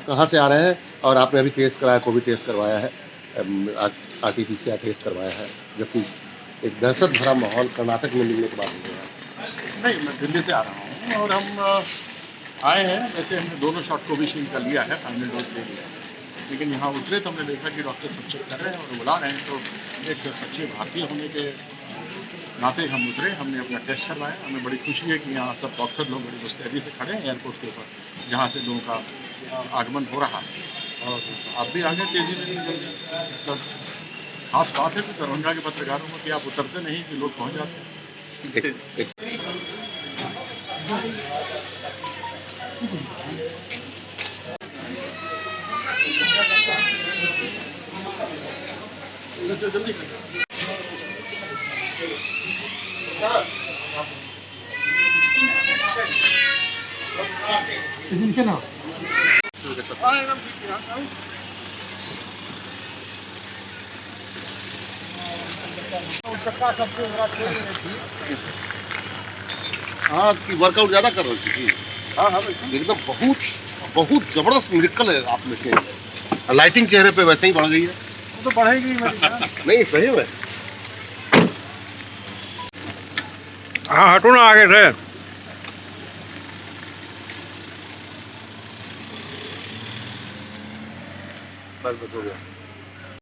कहाँ से आ रहे हैं और आपने अभी टेस्ट कराया, कोविड टेस्ट करवाया है, आरटीपीसीआर टेस्ट करवाया है, जबकि एक दहशत भरा माहौल कर्नाटक में मिलने के बाद हो गया? नहीं, मैं दिल्ली से आ रहा हूँ और हम आए हैं। वैसे हमने दोनों शॉट कोविशील्ड का लिया है, फाइनल डोज ले लिया है, लेकिन यहाँ उतरे तो हमने देखा कि डॉक्टर सब चेक कर रहे हैं और बुला रहे हैं। तो एक सच्चे भारतीय होने के नाते हम उतरे, हमने अपना टेस्ट करवाया। हमें बड़ी खुशी है कि यहाँ सब डॉक्टर लोग बड़ी मुस्तैदी से खड़े हैं एयरपोर्ट के ऊपर, जहाँ से लोगों का आगमन हो रहा है। और आप भी आगे तेजी में जल्दी, मतलब खास बात है कि दरभंगा के पत्रकारों में कि आप उतरते नहीं कि लोग पहुँच जाते हैं। जल्दी हाँ, कि वर्कआउट ज़्यादा कर रही थी। हाँ एकदम बहुत बहुत जबरदस्त मिरेकल है आप में से। लाइटिंग चेहरे पे वैसे ही बढ़ गई है। वो तो बढ़ेगी नहीं, सही में। हाँ, हटो ना आगे से। बस हो गया।